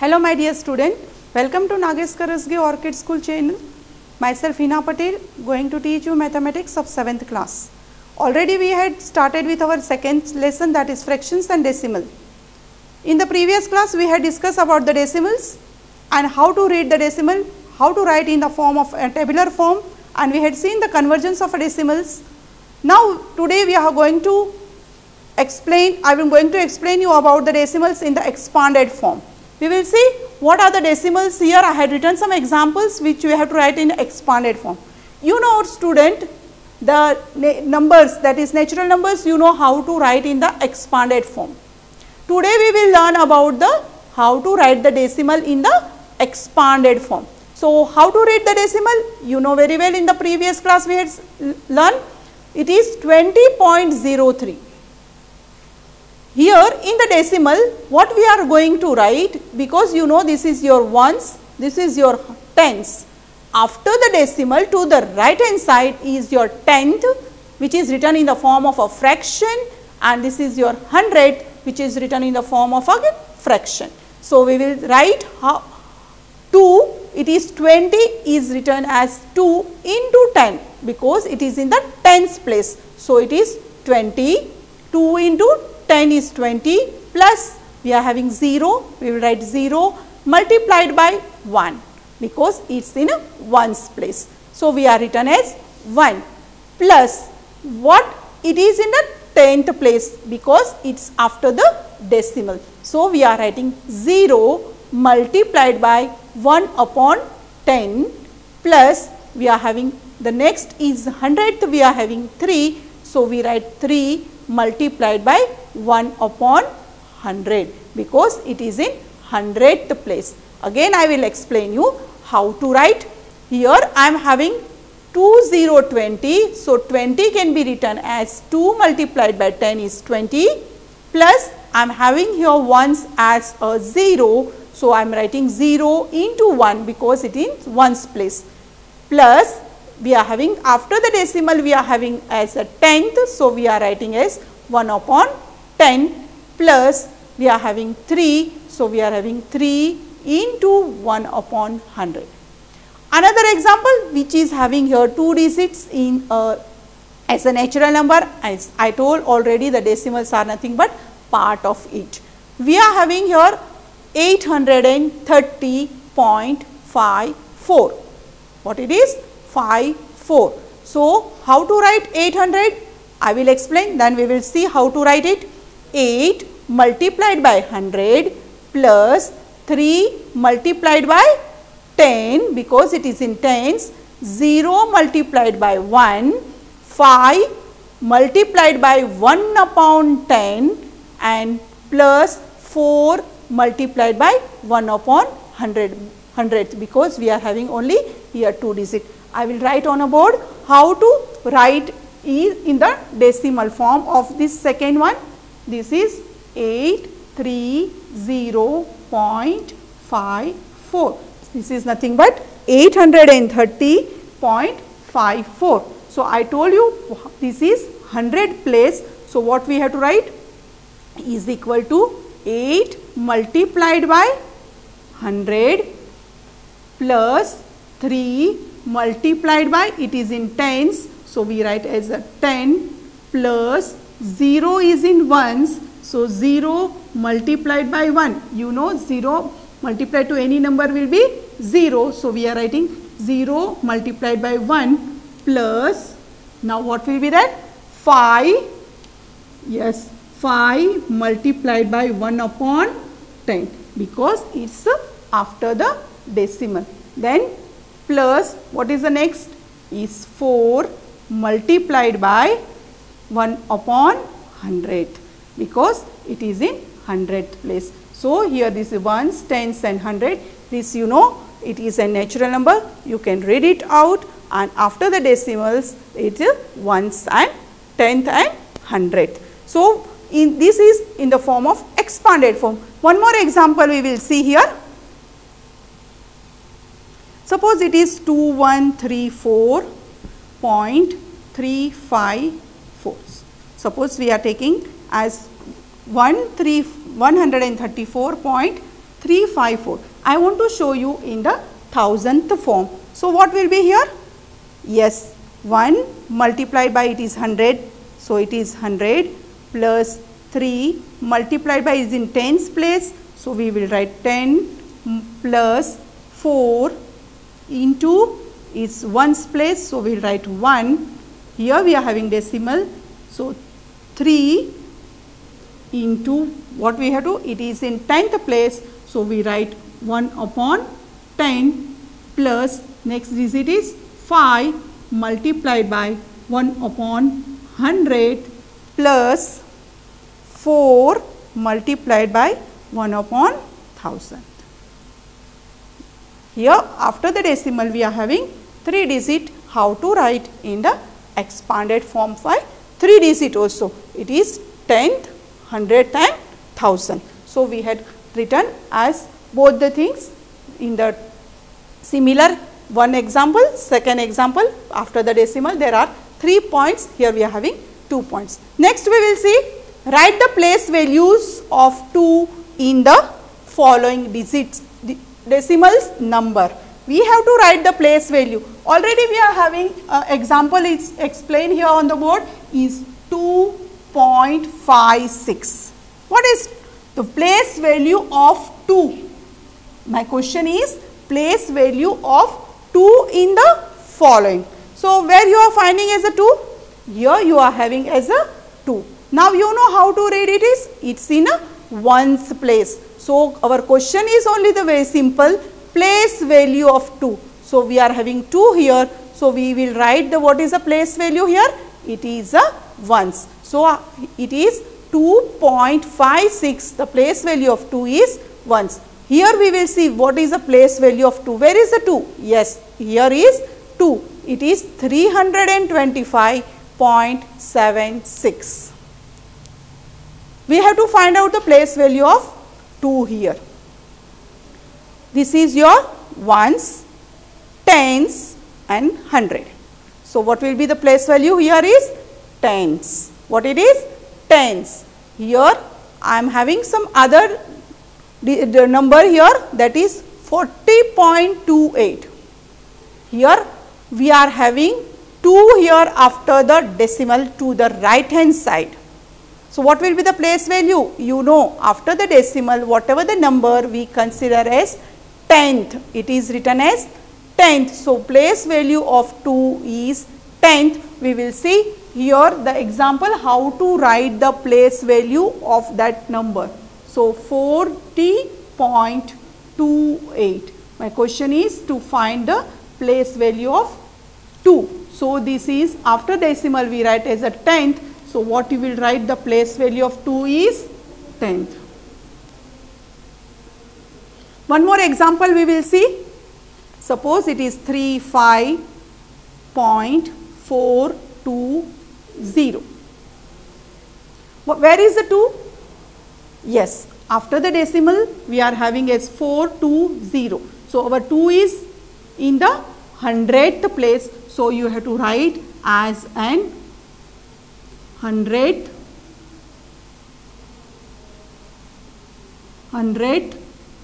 Hello my dear student, welcome to Nagesh Karasge Orchid School channel. Myself Hina Patel going to teach you mathematics of 7th class. Already we had started with our second lesson, that is fractions and decimal. In the previous class we had discussed about the decimals and how to read the decimal, how to write in the form of a tabular form, and we had seen the convergence of decimals. Now today we are going to explain, I am going to explain you about the decimals in the expanded form. We will see what are the decimals here. I had written some examples which you have to write in expanded form. You know student, the numbers, that is natural numbers, you know how to write in the expanded form. Today we will learn about the how to write the decimal in the expanded form. So how to read the decimal, you know very well, in the previous class we had learned, it is 20.03. Here in the decimal, what we are going to write, because you know this is your ones, this is your tens. After the decimal, to the right hand side is your tenth, which is written in the form of a fraction, and this is your hundredth, which is written in the form of a fraction. So we will write how 2, it is 20 is written as 2 into 10 because it is in the tens place. So it is 20, 2 into 10 is 20, plus we are having 0, we will write 0 multiplied by 1 because it is in a ones place. So we are written as 1 plus what it is in the 10th place because it is after the decimal. So we are writing 0 multiplied by 1 upon 10 plus we are having the next is 100th, we are having 3. So we write 3 multiplied by 1 upon 100 because it is in 100th place. Again I will explain you how to write. Here I am having 20. So 20 can be written as 2 multiplied by 10 is 20 plus I am having here ones as a 0. So I am writing 0 into 1 because it is ones place, plus we are having after the decimal we are having as a tenth. So we are writing as 1 upon 10 plus we are having 3. So we are having 3 into 1 upon 100. Another example which is having here 2 digits in as a natural number, as I told already the decimals are nothing but part of it. We are having here 830.54. What it is? 54. So how to write 800? I will explain, then we will see how to write it. 8 multiplied by 100 plus 3 multiplied by 10 because it is in tens, 0 multiplied by 1, 5 multiplied by 1 upon 10 and plus 4 multiplied by 1 upon 100 because we are having only here 2 digits. I will write on a board how to write in the decimal form of this second one. This is 830.54. This is nothing but 830.54. So I told you this is 100 place. So what we have to write is equal to 8 multiplied by 100 plus 3 multiplied by, it is in tens. So we write as a 10 plus 0 is in ones. So 0 multiplied by 1, you know 0 multiplied to any number will be 0. So we are writing 0 multiplied by 1 plus, now what will be that? 5, yes, 5 multiplied by 1 upon 10 because it is after the decimal. Then plus what is the next? Is 4 multiplied by 1 upon 100 because it is in 100th place. So here this is ones, tens and 100. This you know it is a natural number. You can read it out, and after the decimals it is ones and tenth and 100th. So this is in the form of expanded form. One more example we will see here. Suppose it is 2134.354. Suppose we are taking as 134.354 354. I want to show you in the thousandth form. So, what will be here? Yes, 1 multiplied by it is 100. So, it is 100 plus 3 multiplied by is in tens place. So, we will write 10 plus 4 into is ones place. So, we will write 1. Here we are having decimal. So, 3 into what we have to, it is in tenth place. So, we write 1 upon 10 plus next digit is 5 multiplied by 1 upon 100 plus 4 multiplied by 1 upon 1000. Here after the decimal we are having 3 digit. How to write in the expanded form by 3 digit also? It is 10th, 100th and 1000. So, we had written as both the things in the similar one example, second example after the decimal there are 3 points, here we are having 2 points. Next we will see, write the place values of 2 in the following digits, decimals number. We have to write the place value. Already we are having example is explained here on the board is 2.56. What is the place value of 2? My question is place value of 2 in the following. So, where you are finding as a 2? Here you are having as a 2. Now, you know how to read it is? It is in a ones place. So, our question is only the very simple place value of 2. So, we are having 2 here. So, we will write the what is the place value here? It is a ones. So, it is 2.56. The place value of 2 is ones. Here we will see what is the place value of 2. Where is the 2? Yes, here is 2. It is 325.76. We have to find out the place value of 2 here. This is your ones, tens and 100. So, what will be the place value here is tens. What it is? Tens. Here I am having some other the number here, that is 40.28. Here we are having 2 here after the decimal to the right hand side. So, what will be the place value? You know, after the decimal whatever the number we consider as tenth, it is written as tenth. So, place value of 2 is tenth. We will see here the example how to write the place value of that number. So, 40.28. My question is to find the place value of 2. So, this is after decimal we write as a tenth. So, what you will write the place value of 2 is tenth. One more example we will see. Suppose it is 35.420. Where is the 2? Yes, after the decimal we are having as 420. So, our 2 is in the 100th place. So, you have to write as an 100th,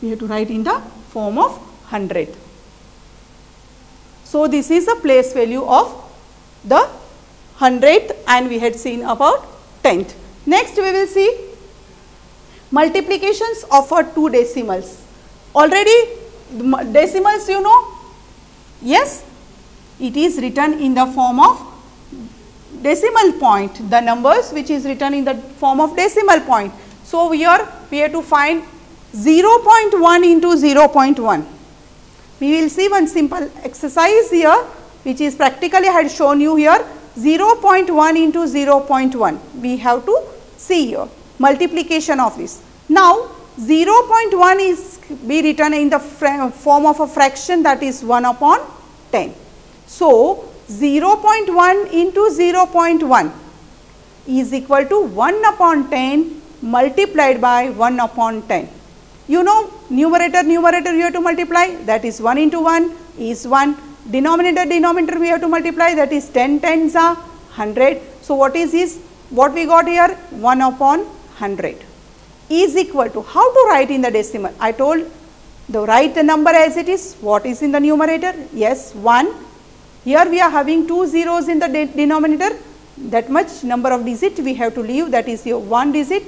we have to write in the form of 100th. So, this is the place value of the 100th and we had seen about 10th. Next, we will see multiplications of 2 decimals. Already decimals you know, yes, it is written in the form of decimal point, the numbers which is written in the form of decimal point. So, here we have to find 0.1 into 0.1. We will see one simple exercise here which is practically I had shown you here 0.1 into 0.1. We have to see here multiplication of this. Now, 0.1 is be written in the form of a fraction, that is 1 upon 10. So, 0.1 into 0.1 is equal to 1 upon 10 multiplied by 1 upon 10. You know, numerator you have to multiply, that is 1 into 1 is 1. Denominator we have to multiply, that is 10 tens are 100. So, what is this? What we got here? 1 upon 100. is equal to, how to write in the decimal? I told write the number as it is. What is in the numerator? Yes, 1. Here we are having 2 zeros in the denominator. That much number of digit we have to leave, that is your 1 digit.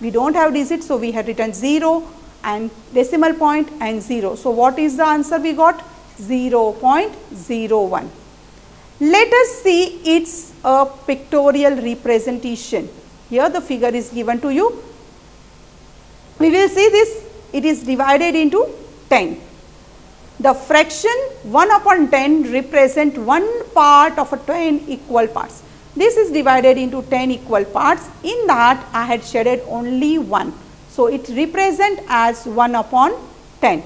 We do not have digit, so we have written 0 and decimal point and 0. So, what is the answer we got? 0.01. Let us see its a pictorial representation. Here the figure is given to you. We will see this, it is divided into 10. The fraction 1 upon 10 represent one part of a 10 equal parts. This is divided into 10 equal parts. In that I had shaded only 1. So, it represent as 1 upon 10.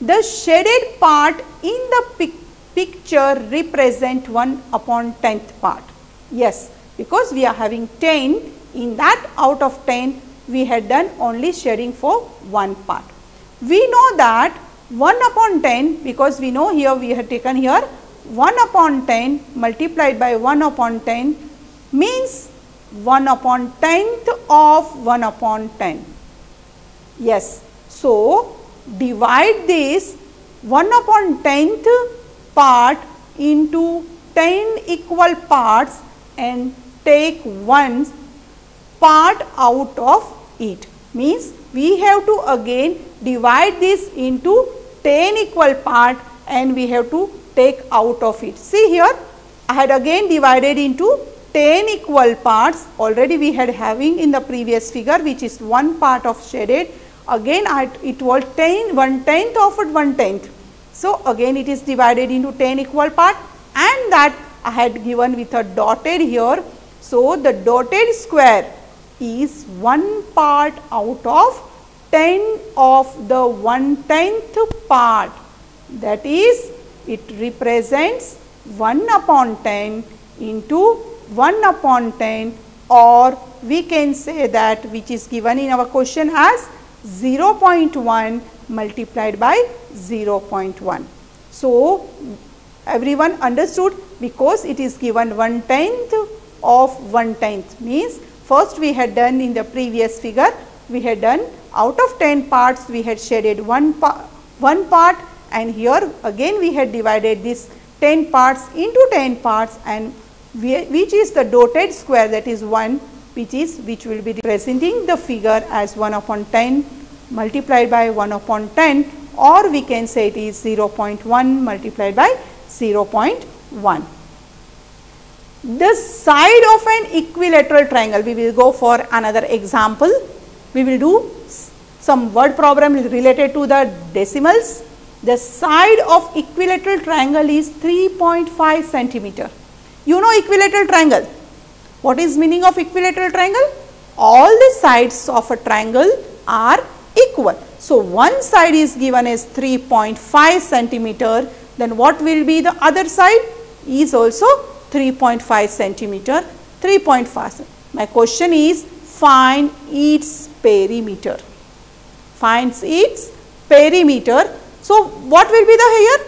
The shaded part in the picture represent 1 upon 10th part. Yes, because we are having 10, in that out of 10 we had done only shading for one part. We know that 1 upon 10, because we know here we have taken here 1 upon 10 multiplied by 1 upon 10 means 1 upon 10th of 1 upon 10. Yes. So, divide this 1 upon 10th part into 10 equal parts and take one part out of it. Means we have to again divide this into 10 equal part and we have to take out of it. See here, I had again divided into 10 equal parts. Already we had having in the previous figure, which is one part of shaded. Again it was 10, 1/10 of it 1/10. So, again it is divided into 10 equal part and that I had given with a dotted here. So, the dotted square is one part out of 10 of the 1/10th part, that is it represents 1 upon 10 into 1 upon 10, or we can say that which is given in our question as 0.1 multiplied by 0.1. So, everyone understood, because it is given 1/10 of 1/10 means first we had done in the previous figure, we had done out of 10 parts we had shaded one part, and here again we had divided this 10 parts into 10 parts, and which is the dotted square, that is 1, which will be representing the figure as 1 upon 10 multiplied by 1 upon 10, or we can say it is 0.1 multiplied by 0.1. The side of an equilateral triangle, we will go for another example. We will do some word problem related to the decimals. The side of equilateral triangle is 3.5 centimeter. You know equilateral triangle. What is meaning of equilateral triangle? All the sides of a triangle are equal. So, one side is given as 3.5 centimeter, then what will be the other side? Is also 3.5 centimeter, 3.5. My question is, find its perimeter. Finds its perimeter. So, what will be the here?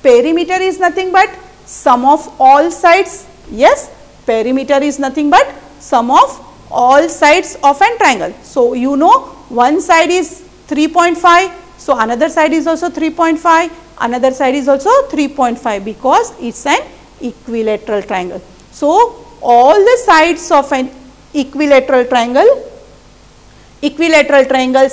Perimeter is nothing but sum of all sides. Yes, perimeter is nothing but sum of all sides of an triangle. So, you know one side is 3.5, so another side is also 3.5, another side is also 3.5, because it is an equilateral triangle. So, all the sides of an equilateral triangles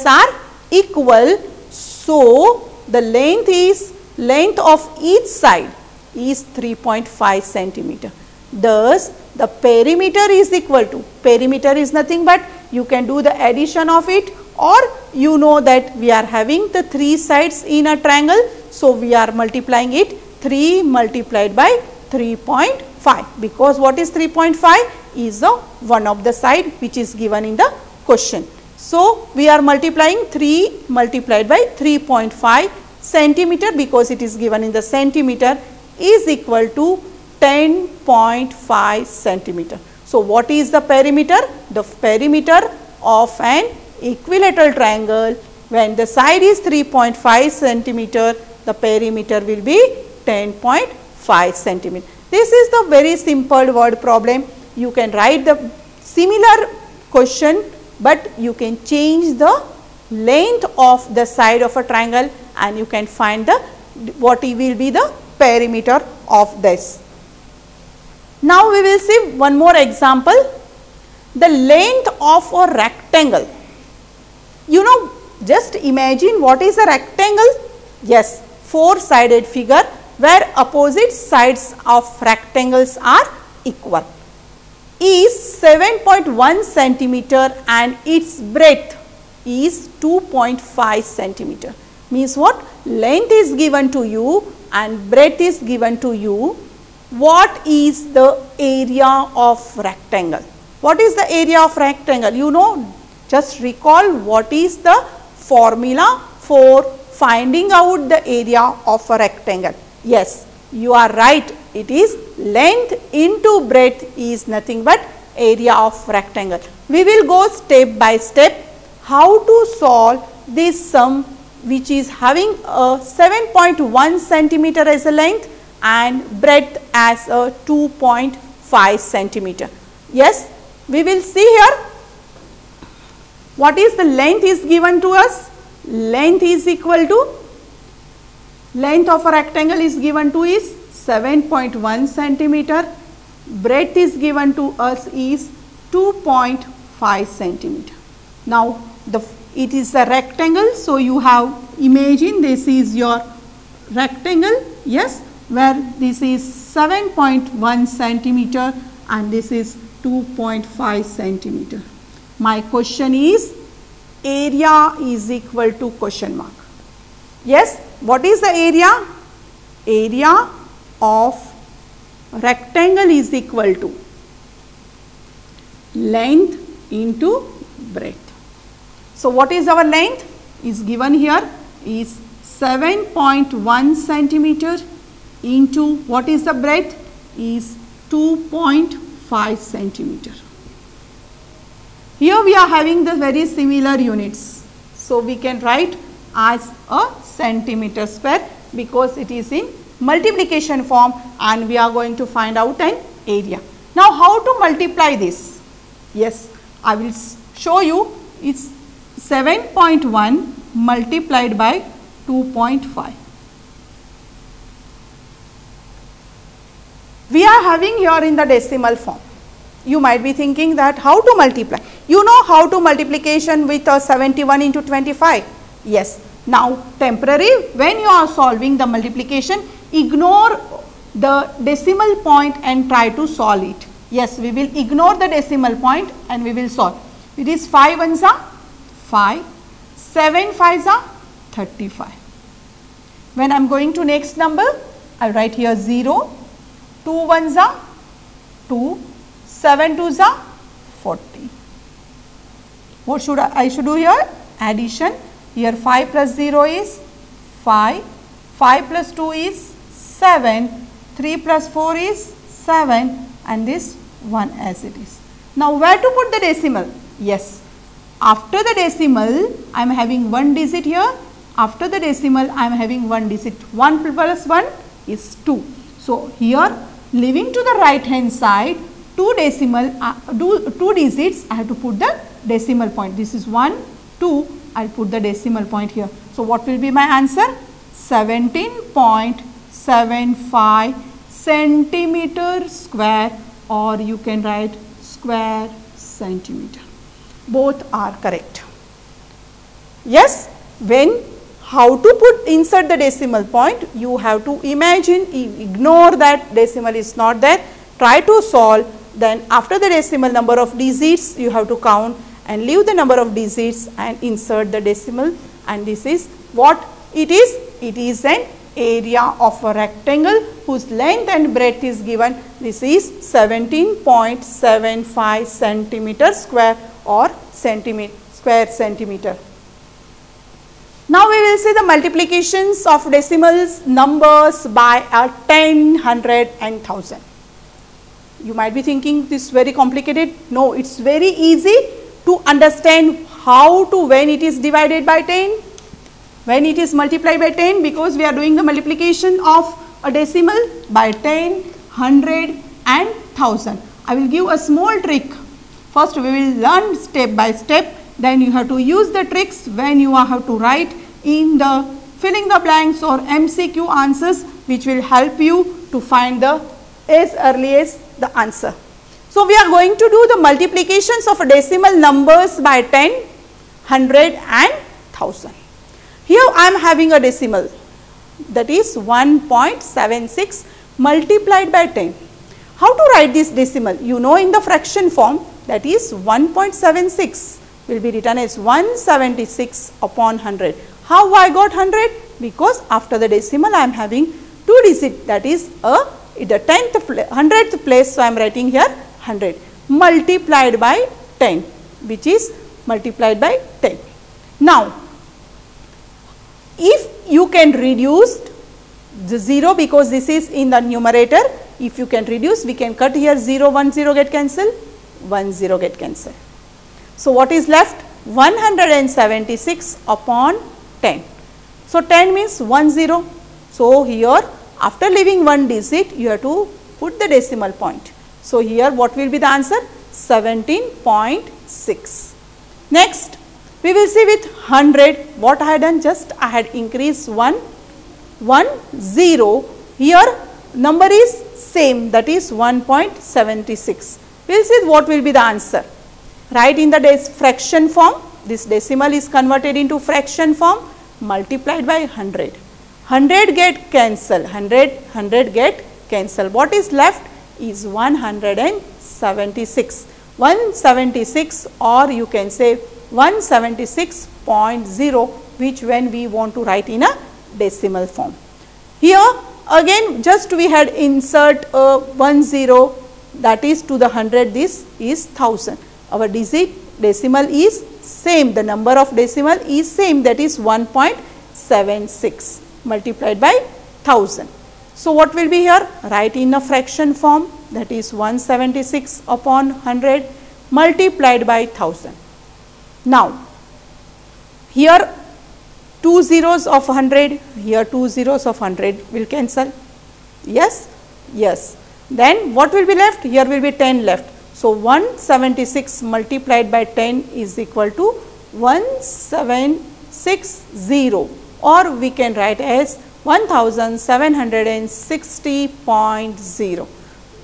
are equal. So, the length of each side is 3.5 centimeter. Thus, the perimeter is equal to, perimeter is nothing but you can do the addition of it, or you know that we are having the 3 sides in a triangle. So, we are multiplying it 3 multiplied by 3.5, because what is 3.5 is the one of the side which is given in the question. So, we are multiplying 3 multiplied by 3.5 centimeter, because it is given in the centimeter, is equal to 10.5 centimeter. So, what is the perimeter? The perimeter of an equilateral triangle, when the side is 3.5 centimeter, the perimeter will be 10.5 centimeter. This is the very simple word problem. You can write the similar question but you can change the length of the side of a triangle and you can find the what will be the perimeter of this. Now we will see one more example, the length of a rectangle. You know, just imagine what is a rectangle. Yes, four-sided figure where opposite sides of rectangles are equal, is 7.1 centimeter and its breadth is 2.5 centimeter. Means what? Length is given to you and breadth is given to you. What is the area of rectangle? What is the area of rectangle? You know, just recall what is the formula for finding out the area of a rectangle. Yes, you are right. It is length into breadth is nothing but area of rectangle. We will go step by step how to solve this sum which is having a 7.1 centimeter as a length and breadth as a 2.5 centimeter. Yes, we will see here what is the length is given to us. Length is equal to, length of a rectangle is given to is 7.1 centimeter, breadth is given to us is 2.5 centimeter. Now it is a rectangle, so you have imagine this is your rectangle, yes, where this is 7.1 centimeter and this is 2.5 centimeter. My question is, area is equal to question mark. Yes, what is the area? Area of rectangle is equal to length into breadth. So what is our length? Is given here is 7.1 centimeter into what is the breadth? Is 2.5 centimeter. Here we are having the very similar units. So we can write as a centimeter square because it is in multiplication form and we are going to find out an area. Now how to multiply this? Yes, I will show you. It's 7.1 multiplied by 2.5. We are having here in the decimal form. You might be thinking that how to multiply. You know how to multiplication with 71 into 25. Yes. Now temporary, when you are solving the multiplication, ignore the decimal point and try to solve it. Yes, we will ignore the decimal point and we will solve. It is 5 ones are 5, 7 fives are 35. When I am going to next number, I will write here 0, 2 ones are 2, 7 twos are 40. What should I should do here? Addition. Here 5 plus 0 is 5, 5 plus 2 is 7, 3 plus 4 is 7 and this 1 as it is. Now where to put the decimal? Yes, after the decimal I am having one digit here, after the decimal I am having one digit, 1 plus 1 is 2. So here leaving to the right hand side, two digits I have to put the decimal point. This is 1, 2, I will put the decimal point here. So what will be my answer? 17.75 centimeter square, or you can write square centimeter. Both are correct. Yes, when how to insert the decimal point, you have to imagine, ignore that decimal is not there, try to solve, then after the decimal number of digits you have to count and leave the number of digits and insert the decimal, and this is what it is. It is an area of a rectangle whose length and breadth is given. This is 17.75 centimeter square or square centimeter. Now we will see the multiplications of decimals numbers by 10, 100 and 1000. You might be thinking this is very complicated. No, it is very easy to understand how to, when it is divided by 10, when it is multiplied by 10, because we are doing the multiplication of a decimal by 10, 100 and 1000. I will give a small trick. First we will learn step by step, then you have to use the tricks when you have to write in the filling the blanks or MCQ answers, which will help you to find the as early as the answer. So we are going to do the multiplications of decimal numbers by 10, 100 and 1000. Here I am having a decimal, that is 1.76 multiplied by 10. How to write this decimal? You know, in the fraction form, that is 1.76 will be written as 176 upon 100. How I got 100? Because after the decimal I am having 2 digit, that is in the 100th place, so I am writing here 100 multiplied by 10, which is multiplied by 10. Now, if you can reduce the 0, because this is in the numerator, if you can reduce, we can cut here 0, 1, 0 get cancelled, 1, 0 get cancelled. So, what is left? 176 upon 10. So, 10 means 1, 0. So, here after leaving one digit, you have to put the decimal point. So, here what will be the answer? 17.6. Next, we will see with 100, what I had done, just I had increased 1, 0. Here number is same, that is 1.76. We will see what will be the answer. Write in the fraction form, this decimal is converted into fraction form, multiplied by 100. 100 get cancelled, 100 get cancelled. What is left is 176. 176, or you can say 176.0, which when we want to write in a decimal form. Here again just we had insert a 10, that is to the 100, this is 1000. Our decimal is same, the number of decimal is same, that is 1.76 multiplied by 1000. So, what will be here? Write in a fraction form, that is 176 upon 100 multiplied by 1000. Now, here 2 zeros of 100, here 2 zeros of 100 will cancel. Yes? Yes. Then what will be left? Here will be 10 left. So, 176 multiplied by 10 is equal to 1760, or we can write as 1760.0.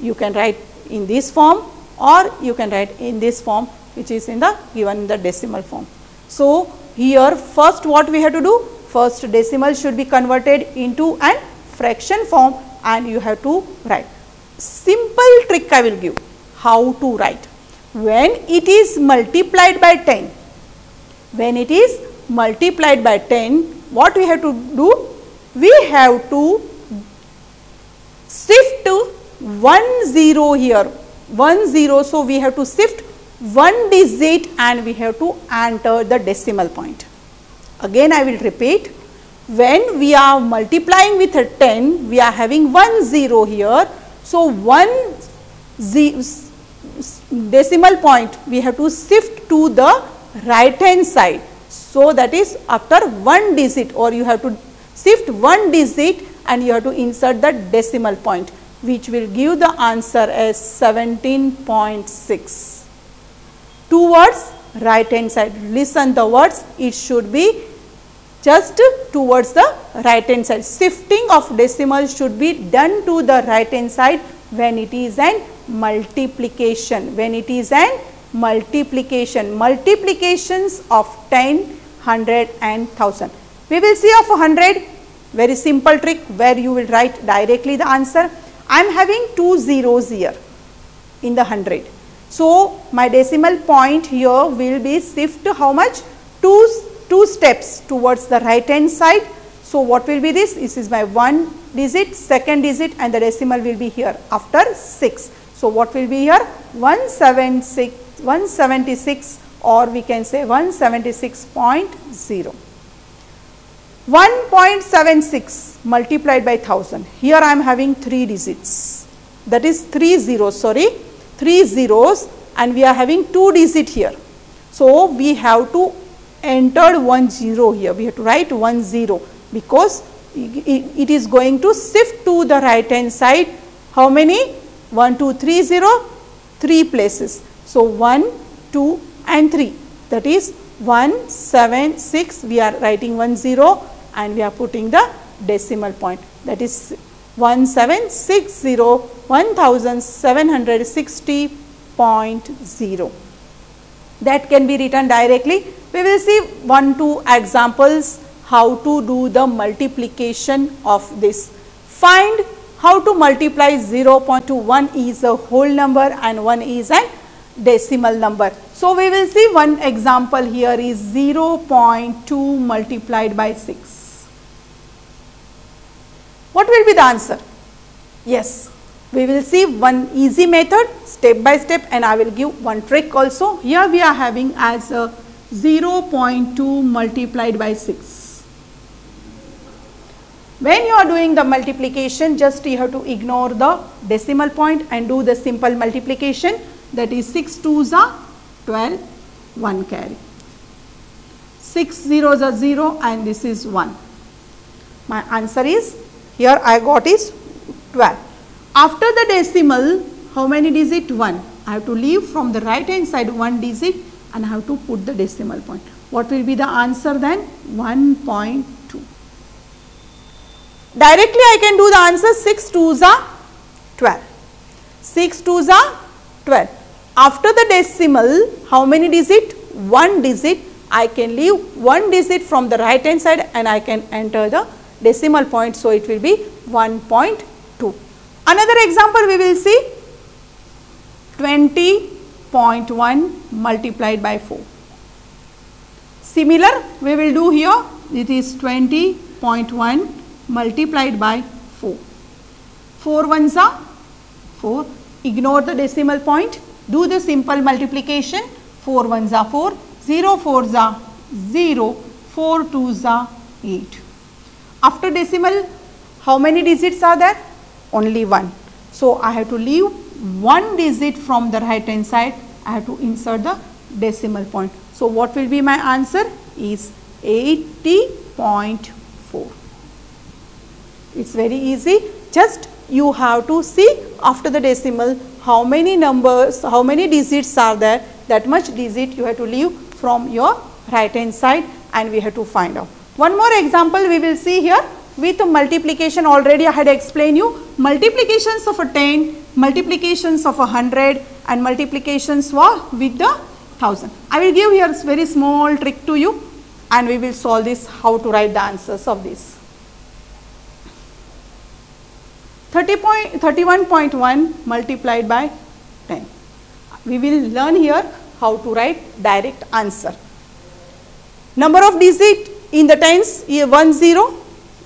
You can write in this form, or you can write in this form, which is in the given in the decimal form. So, here first what we have to do? First decimal should be converted into a fraction form, and you have to write. Simple trick I will give how to write. When it is multiplied by 10, when it is multiplied by 10, what we have to do? We have to shift 1 0 here, 1 0. So, we have to shift 1 digit and we have to enter the decimal point. Again I will repeat, when we are multiplying with a 10, we are having 1 0 here. So, 1 decimal point we have to shift to the right hand side. So, that is after 1 digit, or you have to shift 1 digit and you have to insert the decimal point, which will give the answer as 17.6. Towards right hand side, listen the words, it should be just towards the right hand side. Shifting of decimal should be done to the right hand side when it is an multiplication. When it is an multiplication, multiplications of 10, 100 and 1000. We will see of 100, very simple trick where you will write directly the answer. I am having 2 zeros here in the 100. So, my decimal point here will be shift how much? 2 steps towards the right hand side. So, what will be this? This is my 1 digit, second digit, and the decimal will be here after 6. So, what will be here? 176, or we can say 176.0. 1.76 multiplied by 1000. Here I am having 3 digits, that is 3 zeros, sorry, 3 zeros, and we are having 2 digit here. So, we have to enter 1 0 here, we have to write 1 0, because it is going to shift to the right hand side. How many? 1 2 3 0, 3 places. So 1, 2 and 3, that is 1, 7, 6, we are writing 1 0 and we are putting the decimal point, that is 1760 1760.0. That can be written directly. We will see 1-2 examples how to do the multiplication of this. Find how to multiply 0.2. 1 is a whole number and 1 is a decimal number. So, we will see one example here is 0.2 multiplied by 6. What will be the answer? Yes, we will see one easy method step by step, and I will give one trick also. Here we are having as a 0.2 multiplied by 6. When you are doing the multiplication, just you have to ignore the decimal point and do the simple multiplication, that is 6 2s are 12, 1 carry. 6 zeros are 0 and this is 1. My answer is, here I got is 12. After the decimal, how many digit? 1. I have to leave from the right hand side 1 digit and I have to put the decimal point. What will be the answer then? 1.2. Directly I can do the answer. 6 2s are 12. 6 2s are 12. After the decimal, how many digit? 1 digit. I can leave 1 digit from the right hand side and I can enter the decimal point. So, it will be 1.2. Another example we will see, 20.1 multiplied by 4. Similar we will do here, it is 20.1 multiplied by 4. 4 ones are 4, ignore the decimal point, do the simple multiplication, 4 ones are 4, 0 4s are 0, 4 2s are 8. After decimal, how many digits are there? Only 1. So, I have to leave 1 digit from the right hand side, I have to insert the decimal point. So, what will be my answer? Is 80.4. It is very easy, just you have to see after the decimal how many numbers, how many digits are there, that much digit you have to leave from your right hand side and we have to find out. One more example we will see here with multiplication. Already I had explained you multiplications of a 10, multiplications of 100 and multiplications with the 1000. I will give here a very small trick to you and we will solve this, how to write the answers of this. 31.1 multiplied by 10. We will learn here how to write direct answer. Number of digit in the tens, 1 0,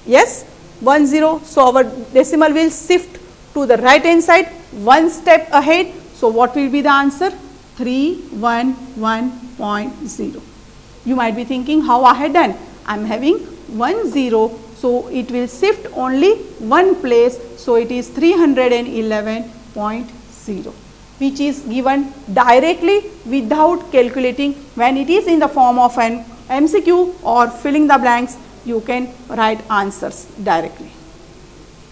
yes 1 0. So, our decimal will shift to the right hand side one step ahead. So, what will be the answer? 311.0. You might be thinking how I had done. I am having 1 0. So, it will shift only one place. So, it is 311.0, which is given directly without calculating. When it is in the form of an MCQ or filling the blanks, you can write answers directly.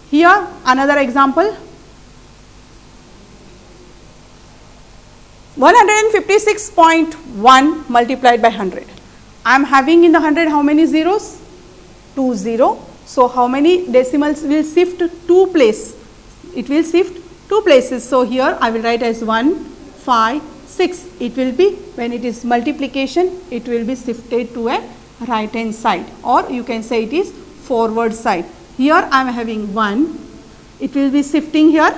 Here another example, 156.1 multiplied by 100. I am having in the 100 how many zeros? 2 0. So, how many decimals will shift 2 places? It will shift 2 places. So, here I will write as 1, 5, 6. It will be, when it is multiplication, it will be shifted to a right hand side, or you can say it is forward side. Here I am having 1, it will be shifting here,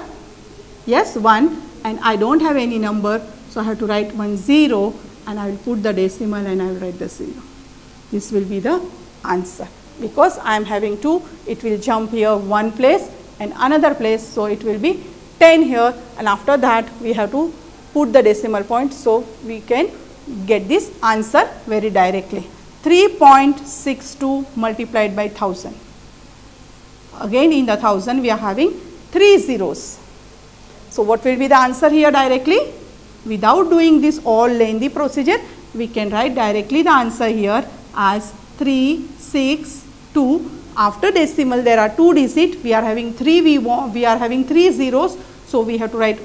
yes 1, and I do not have any number. So, I have to write 1 0 and I will put the decimal and I will write the 0. This will be the answer. Because I am having 2, it will jump here one place and another place. So, it will be 10 here, and after that we have to put the decimal point. So, we can get this answer very directly. 3.62 multiplied by 1000. Again in the 1000 we are having 3 zeros. So, what will be the answer here directly? Without doing this all lengthy procedure, we can write directly the answer here as 3, 6, 2. After decimal there are 2 digits, we are having 3, we are having 3 zeros. So, we have to write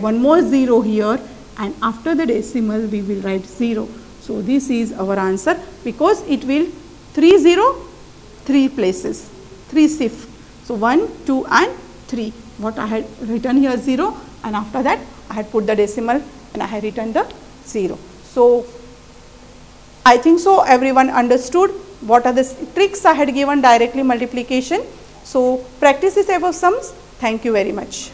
one more 0 here and after the decimal we will write 0. So this is our answer, because it will 3 places, 3 shifts. So 1, 2 and 3. What I had written here 0, and after that I had put the decimal and I had written the 0. So I think so everyone understood what are the tricks I had given directly multiplication. So practice this above sums. Thank you very much.